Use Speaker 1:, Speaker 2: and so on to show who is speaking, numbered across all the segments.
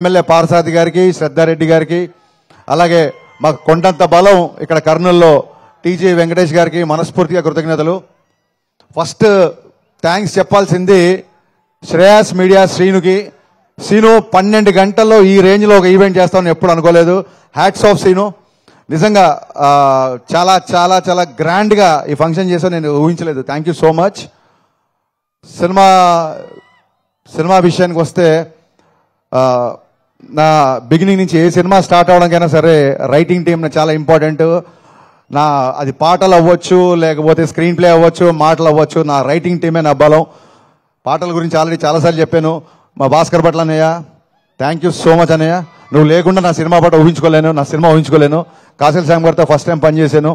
Speaker 1: MLA పార్సాది గారికి, శ్రద్ధారెడ్డి గారికి, అలాగే మాకు కొండంత బలం ఇక్కడ కర్నూలులో టీజీ వెంకటేష్ గారికి మనస్ఫూర్తిగా కృతజ్ఞతలు. ఫస్ట్ థ్యాంక్స్ చెప్పాల్సింది శ్రేయాస్ మీడియా శ్రీనుకి. శ్రీను 12 గంటల్లో ఈ రేంజ్లో ఒక ఈవెంట్ చేస్తామని ఎప్పుడు అనుకోలేదు. Hats off Srinu. నిజంగా చాలా చాలా చాలా గ్రాండ్గా ఈ ఫంక్షన్ చేసావు, నేను ఊహించలేదు. Thank you so much. Cinema విషయానికి వస్తే నా బిగినింగ్ నుంచి ఏ సినిమా స్టార్ట్ అవడానికైనా సరే రైటింగ్ టీమ్ చాలా ఇంపార్టెంట్. అది పాటలు అవ్వచ్చు, లేకపోతే స్క్రీన్ ప్లే అవ్వచ్చు, మాటలు అవ్వచ్చు, నా రైటింగ్ టీమే నా బలం. పాటల గురించి ఆల్రెడీ చాలాసార్లు చెప్పాను. మా భాస్కర్ భట్ల అన్నయ్య, థ్యాంక్ యూ సో మచ్ అన్నయ్య. నువ్వు లేకుండా నా సినిమా పాట ఊహించుకోలేను, నా సినిమా ఊహించుకోలేను. కాసిల్ శ్యామ్ గారితో ఫస్ట్ టైం పనిచేశాను.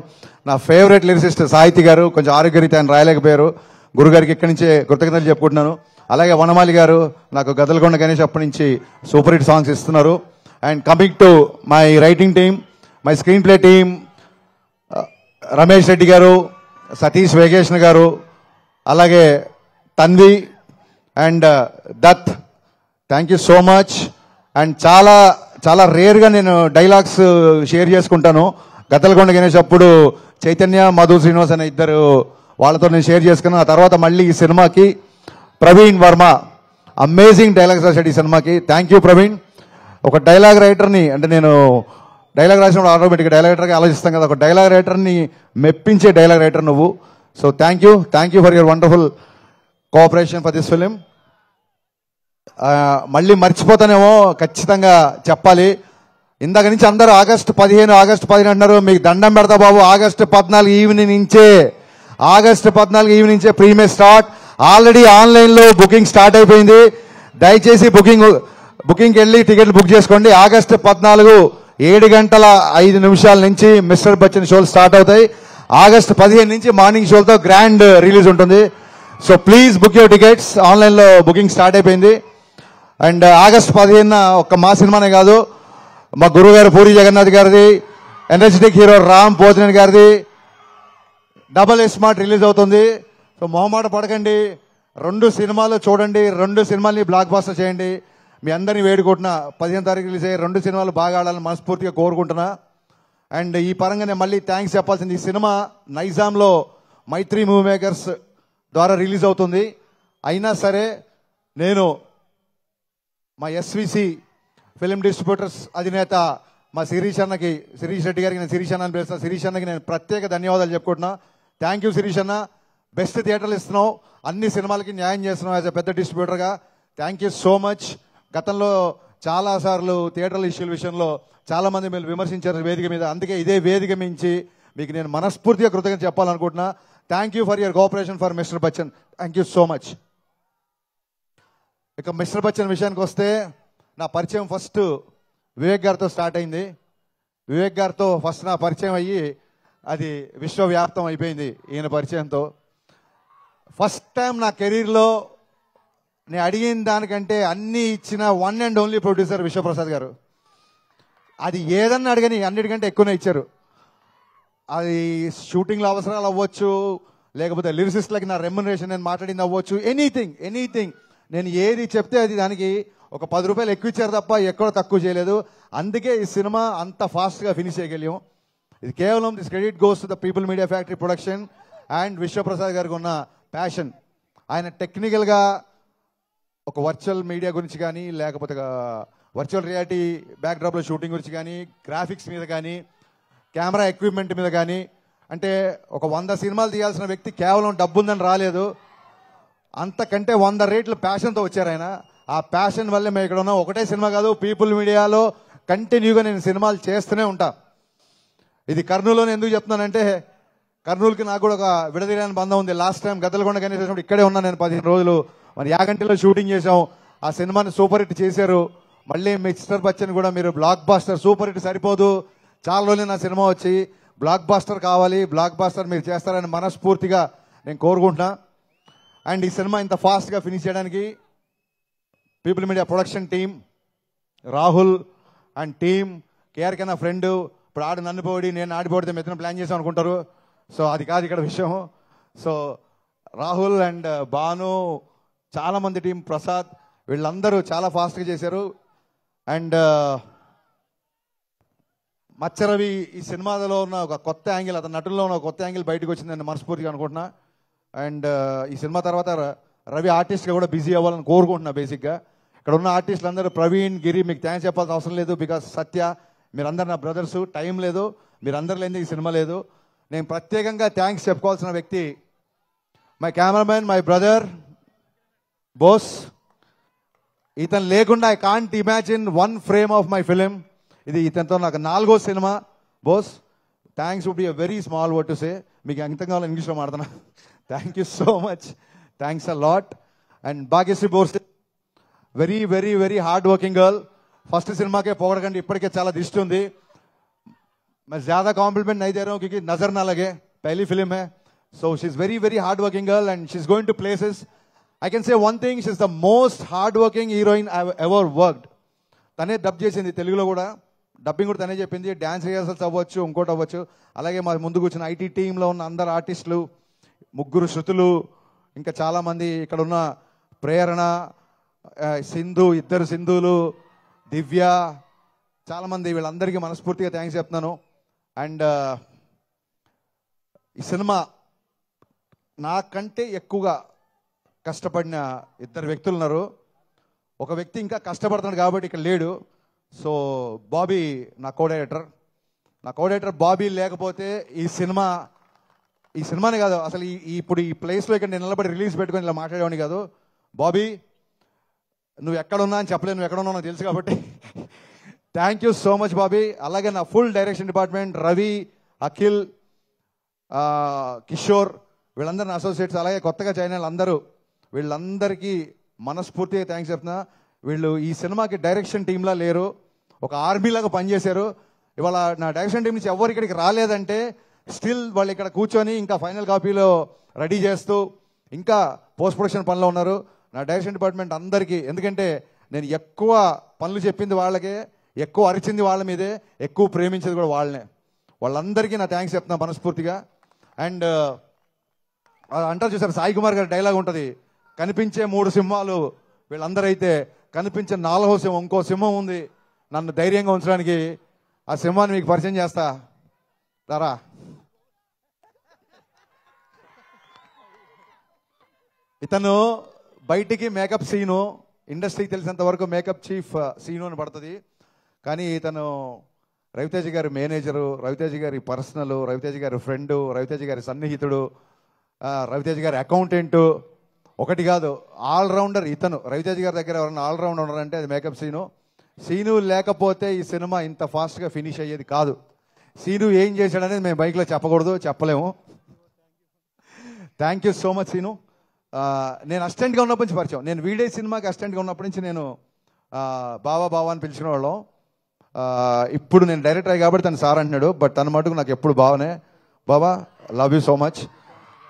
Speaker 1: నా ఫేవరెట్ లిరిసిస్ట్ సాహితీ గారు, కొంచెం ఆరోగ్యరీత్యా ఆయన రాయలేకపోయారు. గురుగారికి ఇక్కడి నుంచే కృతజ్ఞతలు చెప్పుకుంటున్నాను. అలాగే వనమాలి గారు నాకు గదలకొండ గణేష్ అప్పటి నుంచి సూపర్ హిట్ సాంగ్స్ ఇస్తున్నారు. And coming to my writing team, my screen play team, Ramesh Reddy గారు, సతీష్ వేగేష్ణ గారు, అలాగే Tanvi and Dutt, thank you so much. And చాలా చాలా రేర్గా నేను డైలాగ్స్ షేర్ చేసుకుంటాను. గదలకొండ గణేష్ అప్పుడు చైతన్య, మధు శ్రీనివాస్ అనే ఇద్దరు వాళ్ళతో నేను షేర్ చేసుకున్నాను. ఆ తర్వాత మళ్ళీ ఈ సినిమాకి ప్రవీణ్ వర్మ అమేజింగ్ డైలాగ్స్ రాశాడు ఈ సినిమాకి. Thank you Praveen. ఒక డైలాగ్ రైటర్ని, అంటే నేను డైలాగ్ రాసినప్పుడు ఆటోమేటిక్గా డైలాగ్ రైటర్గా ఆలోచిస్తాం కదా, ఒక డైలాగ్ రైటర్ని మెప్పించే డైలాగ్ రైటర్ నువ్వు. So thank you for your wonderful cooperation for this film. మళ్ళీ మర్చిపోతానేమో, ఖచ్చితంగా చెప్పాలి. ఇందాక నుంచి అందరూ ఆగస్టు 15 అంటున్నారు. మీకు దండం పెడతా బాబు. ఆగస్టు 14 ఈవినింగ్ నుంచే ప్రీమియర్ స్టార్ట్. ఆల్రెడీ ఆన్లైన్లో బుకింగ్ స్టార్ట్ అయిపోయింది. దయచేసి బుకింగ్కి వెళ్ళి టికెట్లు బుక్ చేసుకోండి. ఆగస్టు 14 7:05 నుంచి మిస్టర్ బచ్చన్ షోలు స్టార్ట్ అవుతాయి. ఆగస్టు 15 నుంచి మార్నింగ్ షోలతో గ్రాండ్ రిలీజ్ ఉంటుంది. So please book your tickets. ఆన్లైన్లో బుకింగ్ స్టార్ట్ అయిపోయింది. అండ్ ఆగస్టు 15 ఒక్క మా సినిమానే కాదు, మా గురుగారు పూరి జగన్నాథ్ గారిది, ఎనర్జెటిక్ హీరో రామ్ పోతినేని గారిది డబల్ స్మార్ట్ రిలీజ్ అవుతుంది. సో మొహమాట పడకండి, 2 సినిమాలు చూడండి, 2 సినిమాల్ని బ్లాక్ బాస్టర్ చేయండి. మీ అందరినీ వేడుకుంటున్నా 15 తారీఖు రిలీజ్ అయ్యే 2 సినిమాలు బాగా ఆడాలని మనస్ఫూర్తిగా కోరుకుంటున్నా. అండ్ ఈ పరంగా నేను మళ్ళీ థ్యాంక్స్ చెప్పాల్సింది, ఈ సినిమా నైజాంలో మైత్రి మూవీ మేకర్స్ ద్వారా రిలీజ్ అవుతుంది. అయినా సరే నేను మా ఎస్విసి ఫిలిం డిస్ట్రిబ్యూటర్స్ అధినేత మా శిరీష్ రెడ్డి గారికి, నేను శిరీష్ అన్న అని పిలుస్తాను. శిరీష్ అన్నకి నేను ప్రత్యేక ధన్యవాదాలు చెప్పుకుంటున్నా. థ్యాంక్ యూ శిరీష్ అన్న. బెస్ట్ థియేటర్లు ఇస్తున్నావు, అన్ని సినిమాలకి న్యాయం చేస్తున్నావు యాజ్ ఎ పెద్ద డిస్ట్రిబ్యూటర్గా. Thank you so much. గతంలో చాలాసార్లు థియేటర్ల ఇష్యూల విషయంలో చాలామంది మీరు విమర్శించారు వేదిక మీద. అందుకే ఇదే వేదిక మించి మీకు నేను మనస్ఫూర్తిగా కృతజ్ఞత చెప్పాలనుకుంటున్నా. Thank you for your cooperation for Mister Bachchan. Thank you so much. ఇక మిస్టర్ బచ్చన్ విషయానికి వస్తే, నా పరిచయం ఫస్ట్ వివేక్ గారితో స్టార్ట్ అయింది. వివేక్ గారితో ఫస్ట్ నా పరిచయం అయ్యి అది విశ్వవ్యాప్తం అయిపోయింది ఈయన పరిచయంతో. ఫస్ట్ టైం నా కెరీర్లో నేను అడిగిన దానికంటే అన్నీ ఇచ్చిన one and only producer Vishwaprasad గారు. అది ఏదన్నా అడిగని అన్నిటికంటే ఎక్కువనే ఇచ్చారు. అది షూటింగ్లో అవసరాలు అవ్వచ్చు, లేకపోతే లిరిసిస్ట్లకి నా రెమ్యునరేషన్ నేను మాట్లాడింది అవ్వచ్చు, ఎనీథింగ్ నేను ఏది చెప్తే అది దానికి ఒక 10 రూపాయలు ఎక్కువ ఇచ్చారు తప్ప ఎక్కడ తక్కువ చేయలేదు. అందుకే ఈ సినిమా అంత ఫాస్ట్గా ఫినిష్ చేయగలిగాం. ఇది కేవలం this credit goes to the people media factory production and Vishwaprasad గారికి ఉన్న ప్యాషన్. ఆయన టెక్నికల్గా ఒక వర్చువల్ మీడియా గురించి కానీ, లేకపోతే వర్చువల్ రియాలిటీ బ్యాక్డ్రాప్లో షూటింగ్ గురించి కానీ, గ్రాఫిక్స్ మీద కానీ, కెమెరా ఎక్విప్మెంట్ మీద కానీ, అంటే ఒక 100 సినిమాలు తీయాల్సిన వ్యక్తి కేవలం డబ్బు ఉందని రాలేదు, అంతకంటే 100 రేట్లు ప్యాషన్తో వచ్చారు ఆయన. ఆ ప్యాషన్ వల్లే మేము ఇక్కడ ఉన్నాం. ఒకటే సినిమా కాదు, పీపుల్ మీడియాలో కంటిన్యూగా నేను సినిమాలు చేస్తూనే ఉంటా. ఇది కర్నూలులో ఎందుకు చెప్తున్నానంటే, కర్నూలుకి నాకు కూడా ఒక విడదీయని బంధం ఉంది. లాస్ట్ టైం గదలకొండ గణేష్ వచ్చినప్పుడు ఇక్కడే ఉన్నాను నేను 15 రోజులు. మరి యాగంటిలో షూటింగ్ చేసాం. ఆ సినిమాని సూపర్ హిట్ చేశారు. మళ్ళీ మిస్టర్ బచ్చన్ కూడా మీరు బ్లాక్ బాస్టర్, సూపర్ హిట్ సరిపోదు, చాలా రోజులు నా సినిమా వచ్చి బ్లాక్ బాస్టర్ కావాలి, బ్లాక్ బాస్టర్ మీరు చేస్తారని మనస్ఫూర్తిగా నేను కోరుకుంటున్నా. అండ్ ఈ సినిమా ఇంత ఫాస్ట్గా ఫినిష్ చేయడానికి people media production team, Rahul and team, KR కన్నా ఫ్రెండ్, ఇప్పుడు ఆడు నన్ను పోడి నేను ఆడిపోడితే మెత్తన ప్లాన్ చేసాం అనుకుంటారు. సో అది కాదు ఇక్కడ విషయం. సో రాహుల్ అండ్ భాను, చాలామంది టీం, ప్రసాద్, వీళ్ళందరూ చాలా ఫాస్ట్గా చేశారు. అండ్ మచ్చరవి ఈ సినిమాలో ఉన్న ఒక కొత్త యాంగిల్, అతని నటుల్లో ఉన్న కొత్త యాంగిల్ బయటకు వచ్చిందని మనస్ఫూర్తిగా అనుకుంటున్నా. అండ్ ఈ సినిమా తర్వాత రవి ఆర్టిస్ట్గా కూడా బిజీ అవ్వాలని కోరుకుంటున్నా. బేసిక్గా ఇక్కడ ఉన్న ఆర్టిస్టులు అందరూ ప్రవీణ్, గిరి, మీకు థ్యాంక్స్ చెప్పాల్సిన అవసరం లేదు. బికాస్ సత్య, మీరందరూ నా బ్రదర్సు. టైం లేదు, మీరందరూ లేని ఈ సినిమా లేదు. నేను ప్రత్యేకంగా థ్యాంక్స్ చెప్పుకోవాల్సిన వ్యక్తి my cameraman, my brother Bose. ఇతను లేకుండా I can't imagine one frame of my film. ఇది ఇతనితో నాకు 4వ cinema. Bose, thanks would be a very small word to say. మీకు అంకితం కావాలి ఇంగ్లీష్లో మాడుతున్నా. Thank you so much, thanks a lot. And Bhagyashri Borse, very very very hard working girl. First cinema के पोगड़कंडी इప్పటికే చాలా దృష్టి ఉంది. मैं ज्यादा कॉम्प्लीमेंट नहीं दे रहा हूँ क्योंकि नजर ना लगे, पहली फिल्म है. So she is very very hard working girl and she is going to places. I can say one thing, she is the most hard working heroine I have ever worked. తనే dub చేసింది తెలుగులో కూడా, dubbing కూడా తనే చెప్పింది. Dance rehearsals అవ్వచ్చు, ఇంకోటి అవ్వచ్చు. అలాగే మా ముందుకు వచ్చిన ఐటీ టీంలో ఉన్న అందరు ఆర్టిస్టులు, 3 శృతులు, ఇంకా చాలామంది ఇక్కడ ఉన్న ప్రేరణ, సింధు, 2 సింధులు, దివ్య, చాలామంది, వీళ్ళందరికీ మనస్ఫూర్తిగా థ్యాంక్స్ చెప్తున్నాను. అండ్ ఈ సినిమా నాకంటే ఎక్కువగా కష్టపడిన 2 వ్యక్తులు ఉన్నారు. ఒక వ్యక్తి ఇంకా కష్టపడుతున్నాడు కాబట్టి ఇక్కడ లేడు. సో బాబీ నా కో డైరెక్టర్ బాబీ లేకపోతే ఈ సినిమానే కాదు, అసలు ఇప్పుడు ఈ ప్లేస్లో ఇక్కడ నేను నిలబడి రిలీజ్ పెట్టుకొని ఇలా మాట్లాడేవాడిని కాదు. బాబీ, నువ్వు ఎక్కడున్నా అని చెప్పలేదు, నువ్వు ఎక్కడున్నావు నాకు తెలుసు కాబట్టి thank you so much Bobby. అలాగే నా full direction department, Ravi, Akhil, Kishore, వీళ్ళందరూ నా అసోసియేట్స్, అలాగే కొత్తగా జాయిన్ అయిన అందరూ, వీళ్ళందరికీ మనస్ఫూర్తిగా థ్యాంక్స్ చెప్తున్నా. వీళ్ళు ఈ సినిమాకి డైరెక్షన్ టీంలా లేరు, ఒక ఆర్మీలాగా పనిచేశారు. ఇవాళ నా డైరెక్షన్ టీం నుంచి ఎవరు ఇక్కడికి రాలేదంటే స్టిల్ వాళ్ళు ఇక్కడ కూర్చొని ఇంకా ఫైనల్ కాపీలో రెడీ చేస్తూ ఇంకా పోస్ట్ ప్రొడక్షన్ పనిలో ఉన్నారు. నా డైరెక్షన్ డిపార్ట్మెంట్ అందరికీ, ఎందుకంటే నేను ఎక్కువ పనులు చెప్పింది వాళ్ళకే, ఎక్కువ అరిచింది వాళ్ళ మీదే, ఎక్కువ ప్రేమించేది కూడా వాళ్ళనే. వాళ్ళందరికీ నా థ్యాంక్స్ చెప్తున్నా మనస్ఫూర్తిగా. అండ్ అంటారు చూసారు, సాయి కుమార్ గారి డైలాగ్ ఉంటుంది, కనిపించే 3 సింహాలు వీళ్ళందరూ అయితే కనిపించే 4వ సింహం, ఇంకో సింహం ఉంది నన్ను ధైర్యంగా ఉంచడానికి. ఆ సింహాన్ని మీకు పరిచయం చేస్తా తారా. ఇతను బయటికి మేకప్ సీను, ఇండస్ట్రీకి తెలిసినంత వరకు మేకప్ చీఫ్ సీను అని పడుతుంది. కానీ ఇతను రవితేజ గారి మేనేజరు, రవితేజ గారి పర్సనల్, రవితేజ గారి ఫ్రెండు, రవితేజ గారి సన్నిహితుడు, రవితేజ గారి అకౌంటెంటు, ఒకటి కాదు ఆల్రౌండర్ ఇతను. రవితేజ గారి దగ్గర ఎవరైనా ఆల్రౌండర్ ఉన్నారంటే అది మేకప్ సీను లేకపోతే ఈ సినిమా ఇంత ఫాస్ట్గా ఫినిష్ అయ్యేది కాదు. సీను ఏం చేశాడనేది మేము బైక్లో చెప్పకూడదు, చెప్పలేము. Thank you so much Seenu. నేను అసిస్టెంట్గా ఉన్నప్పటి నుంచి పరిచయం, నేను వీడే సినిమాకి అసిస్టెంట్గా ఉన్నప్పటి నుంచి నేను బావా అని పిలిచిన వాళ్ళం. ఇప్పుడు నేను డైరెక్టర్ అయ్యి కాబట్టి తను సార్ అంటున్నాడు, బట్ తన మటుకు నాకు ఎప్పుడు బావనే. బాబా, లవ్ యూ సో మచ్.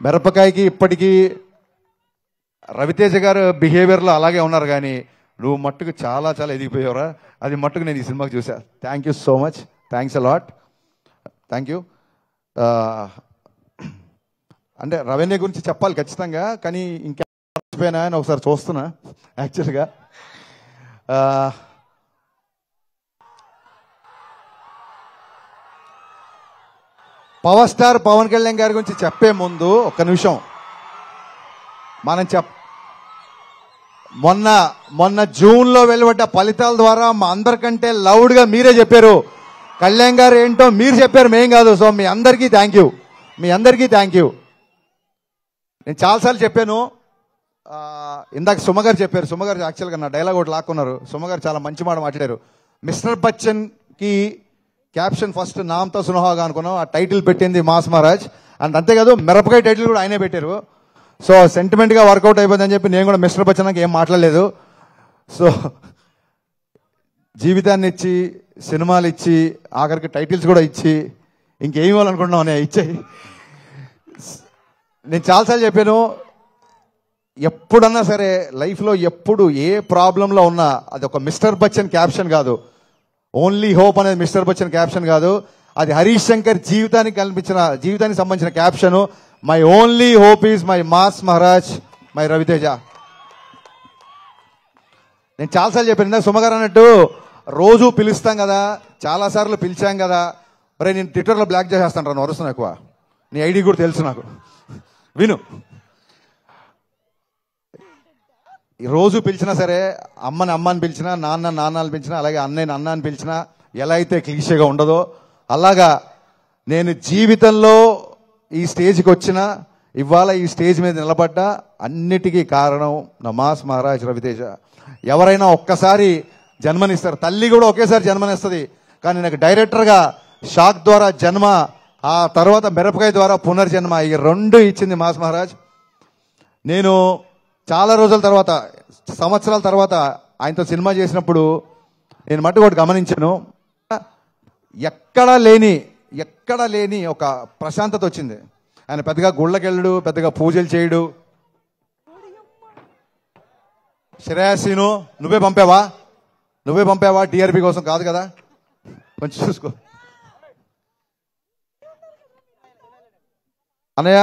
Speaker 1: మిరపకాయకి ఇప్పటికీ రవితేజ గారు బిహేవియర్లో అలాగే ఉన్నారు, కానీ నువ్వు మట్టుకు చాలా చాలా ఎదిగిపోయావురా, అది మట్టుకు నేను ఈ సినిమాకి చూసా. Thank you so much, thanks a lot, thank you. అంటే రెవెన్యూ గురించి చెప్పాలి ఖచ్చితంగా, కానీ ఇంకా మర్చిపోయినా అని ఒకసారి చూస్తున్నా యాక్చువల్గా. పవర్ స్టార్ పవన్ కళ్యాణ్ గారి గురించి చెప్పే ముందు ఒక్క నిమిషం మనం మొన్న జూన్లో వెలువడ్డ ఫలితాల ద్వారా మా అందరికంటే లౌడ్గా మీరే చెప్పారు కళ్యాణ్ గారు ఏంటో మీరు చెప్పారు, మేం కాదు. సో మీ అందరికీ థ్యాంక్ యూ. నేను చాలాసార్లు చెప్పాను, ఇందాక సుమగారు చెప్పారు, సుమగారు యాక్చువల్గా నా డైలాగ్ ఒకటి లాక్కున్నారు. సుమగారు చాలా మంచి మాట మాట్లాడారు. మిస్టర్ బచ్చన్కి క్యాప్షన్ ఫస్ట్ నామ్తో సునహాగా అనుకున్నాం, ఆ టైటిల్ పెట్టింది మాస్ మహారాజ్. అండ్ అంతేకాదు మిరపకాయ టైటిల్ కూడా ఆయనే పెట్టారు. సో సెంటిమెంట్గా వర్కౌట్ అయిపోయిందని చెప్పి నేను కూడా మిస్టర్ బచ్చన్కి ఏం మాట్లాడలేదు. సో జీవితాన్ని ఇచ్చి, సినిమాలు ఇచ్చి, ఆఖరికి టైటిల్స్ కూడా ఇచ్చి, ఇంకేం ఇవ్వాలనుకుంటున్నావు అనే ఇచ్చాయి. నేను చాలాసార్లు చెప్పాను, ఎప్పుడన్నా సరే లైఫ్లో ఎప్పుడు ఏ ప్రాబ్లంలో ఉన్నా అది ఒక మిస్టర్ బచ్చన్ క్యాప్షన్ కాదు, ఓన్లీ హోప్ అనేది మిస్టర్ బచ్చన్ క్యాప్షన్ కాదు, అది హరీష్ శంకర్ జీవితానికి సంబంధించిన caption. My only hope is my mass Maharaj, my Ravi Teja. నేను చాలాసార్లు చెప్పాను, ఇందాక సుమగారు అన్నట్టు రోజు పిలుస్తాం కదా, చాలాసార్లు పిలిచాం కదా, అరే నేను ట్విట్టర్లో బ్లాక్ చేసేస్తాను రా, వరుస్తాను ఎక్కువ, నీ ఐడి కూడా తెలుసు నాకు. విను, రోజు పిలిచినా సరే, అమ్మని అమ్మ అని పిలిచినా, నాన్న నాన్న అని పిలిచినా, అలాగే అన్నయ్యని అన్న అని పిలిచినా ఎలా అయితే క్లీషేగా ఉండదో అలాగా నేను జీవితంలో ఈ స్టేజ్కి వచ్చినా, ఇవాళ ఈ స్టేజ్ మీద నిలబడ్డా అన్నిటికీ కారణం నా మాస్ మహారాజ్ రవితేజ. ఎవరైనా ఒక్కసారి జన్మనిస్తారు, తల్లి కూడా ఒకేసారి జన్మనిస్తుంది, కానీ నాకు డైరెక్టర్గా షాక్ ద్వారా జన్మ, ఆ తర్వాత మిరపకాయ ద్వారా పునర్జన్మ, ఈ రెండు ఇచ్చింది మాస్ మహారాజ్. నేను చాలా రోజుల తర్వాత, సంవత్సరాల తర్వాత ఆయనతో సినిమా చేసినప్పుడు నేను మట్టుకు ఒకటి గమనించాను, ఎక్కడా లేని ఒక ప్రశాంతత వచ్చింది. ఆయన పెద్దగా గుళ్ళకెళ్ళడు, పెద్దగా పూజలు చేయడు. శ్రేయస్సీను నువ్వే పంపావా టీఆర్పీ కోసం కాదు కదా, కొంచెం చూసుకో అన్నయ్య.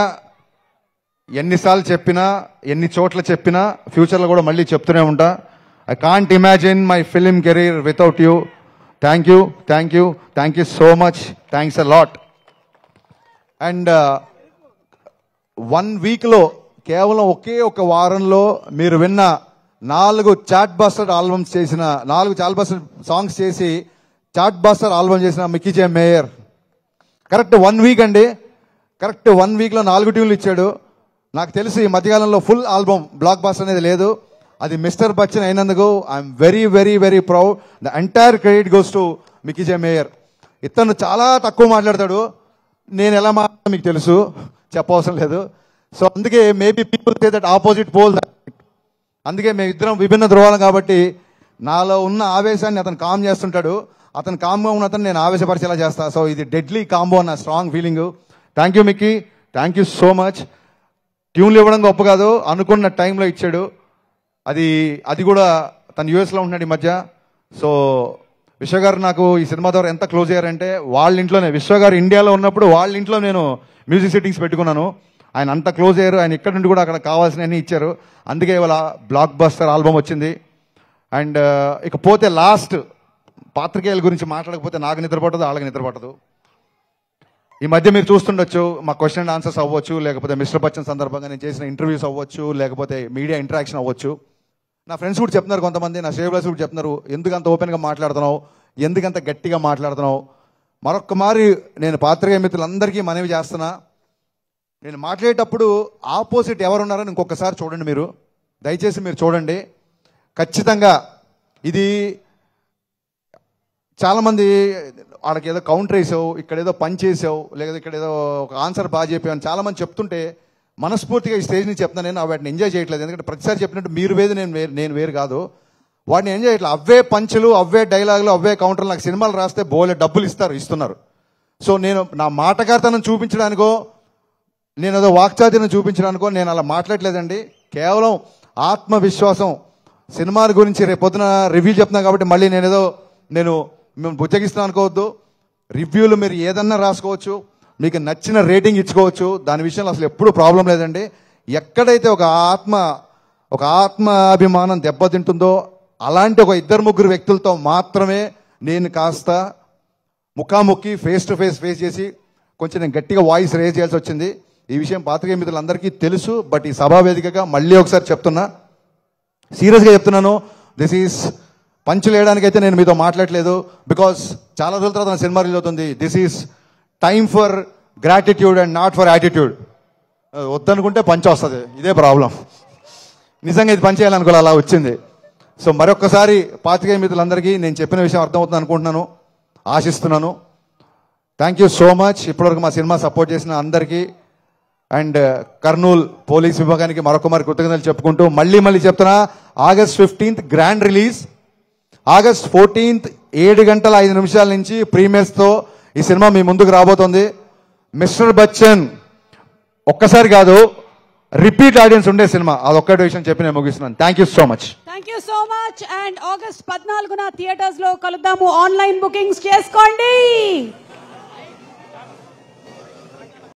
Speaker 1: ఎన్నిసార్లు చెప్పినా, ఎన్ని చోట్ల చెప్పినా, ఫ్యూచర్లో కూడా మళ్ళీ చెప్తూనే ఉంటా, I can't imagine my film career without you. Thank you so much, thanks a lot. And 1 వీక్లో, కేవలం ఒకే ఒక వారంలో మీరు విన్న 4 చాట్ బస్టర్ ఆల్బమ్స్ చేసిన, 4 చాట్ బస్టర్ సాంగ్స్ చేసి చాట్ బస్టర్ ఆల్బమ్ చేసిన మిక్కీ జే మేయర్ కరెక్ట్ 1 వీక్ అండి. కరెక్ట్ 1 వీక్లో 4 ట్యూన్లు ఇచ్చాడు. నాకు తెలిసి ఈ మధ్యకాలంలో ఫుల్ ఆల్బమ్ బ్లాక్ బస్టర్ అనేది లేదు. అది మిస్టర్ బచ్చన్ అయినందుకు I'm very very very proud. The entire credit goes to Mickey J mayor. ఇతను చాలా తక్కువ మాట్లాడతాడు, నేను ఎలా మాట్లాడతాను మీకు తెలుసు, చెప్పవసరం లేదు. సో అందుకే maybe people say that opposite pole. అందుకే మేము ఇద్దరం విభిన్న ధృవాలం కాబట్టి నాలో ఉన్న ఆవేశాన్ని అతను కామ్ చేస్తుంటాడు, అతను కామ్గా ఉన్న అతను నేను ఆవేశపరిచేలా చేస్తా. సో ఇది డెడ్లీ కాంబో అన్న strong feeling. Thank you Mickey, thank you so much. ట్యూన్లు ఇవ్వడం గొప్ప కాదు, అనుకున్న టైంలో ఇచ్చాడు. అది కూడా తను యూఎస్లో ఉంటున్నాడు ఈ మధ్య. సో విశ్వ గారు నాకు ఈ సినిమా ద్వారా ఎంత క్లోజ్ అయ్యారంటే, వాళ్ళ ఇంట్లోనే, విశ్వ గారు ఇండియాలో ఉన్నప్పుడు వాళ్ళ ఇంట్లో నేను మ్యూజిక్ సెట్టింగ్స్ పెట్టుకున్నాను. ఆయన అంత క్లోజ్ అయ్యారు, ఆయన ఇక్కడ నుండి కూడా అక్కడ కావాల్సినవన్నీ ఇచ్చారు. అందుకే ఇవాళ బ్లాక్ బస్టర్ ఆల్బమ్ వచ్చింది. అండ్ ఇకపోతే లాస్ట్, పాత్రికేయుల గురించి మాట్లాడకపోతే నాకు నిద్ర పట్టదు, వాళ్ళకి నిద్ర పట్టదు. ఈ మధ్య మీరు చూస్తుండొచ్చు, మా క్వశ్చన్ అండ్ ఆన్సర్స్ అవ్వచ్చు, లేకపోతే మిస్టర్ బచ్చన్ సందర్భంగా నేను చేసిన ఇంటర్వ్యూస్ అవ్వచ్చు, లేకపోతే మీడియా ఇంటరాక్షన్ అవ్వచ్చు. నా ఫ్రెండ్స్ కూడా చెప్తున్నారు, కొంతమంది నా శ్రేయబ్లాస్ కూడా చెప్తున్నారు, ఎందుకంత ఓపెన్గా మాట్లాడుతున్నావు, ఎందుకంత గట్టిగా మాట్లాడుతున్నావు. మరొక్క మారి నేను పాత్రికేయ మిత్రులందరికీ మనవి చేస్తున్నా, నేను మాట్లాడేటప్పుడు ఆపోజిట్ ఎవరున్నారని ఇంకొకసారి చూడండి. మీరు దయచేసి మీరు చూడండి. ఖచ్చితంగా ఇది చాలామంది వాళ్ళకి ఏదో కౌంటర్ వేసావు, ఇక్కడ ఏదో పని చేసావు, లేదా ఇక్కడ ఏదో ఒక ఆన్సర్ బాగా చెప్పావు అని చాలామంది చెప్తుంటే మనస్ఫూర్తిగా ఈ స్టేజ్ నుంచి చెప్తాను, నేను వాటిని ఎంజాయ్ చేయట్లేదు. ఎందుకంటే ప్రతిసారి చెప్పినట్టు మీరు వేరు నేను వేరు కాదు, వాటిని ఎంజాయ్ చేయట్లేదు. అవే పంచులు, అవే డైలాగులు, అవే కౌంటర్లు. నాకు సినిమాలు రాస్తే బోలే డబ్బులు ఇస్తున్నారు. సో నేను నా మాటకారితనం చూపించడానికో, నేను ఏదో వాక్చాతుర్యం చూపించడానికో నేను అలా మాట్లాడలేదండి. కేవలం ఆత్మవిశ్వాసం. సినిమాల గురించి రేపు పొద్దున రివ్యూ చెప్తున్నాను కాబట్టి మళ్ళీ నేను మేము బుజ్జగిస్తున్నాను అనుకోవద్దు. రివ్యూలు మీరు ఏదన్నా రాసుకోవచ్చు, మీకు నచ్చిన రేటింగ్ ఇచ్చుకోవచ్చు, దాని విషయంలో అసలు ఎప్పుడూ ప్రాబ్లం లేదండి. ఎక్కడైతే ఒక ఆత్మాభిమానం దెబ్బతింటుందో అలాంటి ఒక 2-3 వ్యక్తులతో మాత్రమే నేను కాస్త ముఖాముఖి ఫేస్ టు ఫేస్ చేసి కొంచెం నేను గట్టిగా వాయిస్ రేజ్ చేయాల్సి వచ్చింది. ఈ విషయం పాత్రికేయ మిత్రులందరికీ తెలుసు. బట్ ఈ సభా వేదికగా మళ్ళీ ఒకసారి చెప్తున్నా, సీరియస్గా చెప్తున్నాను, దిస్ ఈజ్ పంచులు వేయడానికైతే నేను మీతో మాట్లాడలేదు. బికాస్ చాలా రోజుల తర్వాత నా సినిమా రిలీజ్ అవుతుంది. This is time for gratitude and not for attitude. వద్దనుకుంటే పంచ్ వస్తుంది, ఇదే ప్రాబ్లం. నిజంగా ఇది పనిచేయాలనుకోవాలి, అలా వచ్చింది. సో మరొక్కసారి పాత్రికేయ మిత్రులందరికీ నేను చెప్పిన విషయం అర్థమవుతుంది అనుకుంటున్నాను, ఆశిస్తున్నాను. Thank you so much. ఇప్పటివరకు మా సినిమా సపోర్ట్ చేసిన అందరికీ అండ్ కర్నూలు పోలీస్ విభాగానికి మరొక కృతజ్ఞతలు చెప్పుకుంటూ మళ్ళీ చెప్తున్నా, August 15th grand release, August 14th 7:05 నుంచి ప్రీమియర్స్తో ఈ సినిమా మీ ముందుకు రాబోతోంది. మిస్టర్ బచ్చన్ ఒక్కసారి కాదు, రిపీట్ ఆడియన్స్ ఉండే సినిమా, అదొక్కటి విషయం చెప్పి నేను ముగిస్తున్నాను. Thank you so much.
Speaker 2: And August 14న థియేటర్స్ లో కలుద్దాము. ఆన్లైన్ బుకింగ్స్ చేసుకోండి.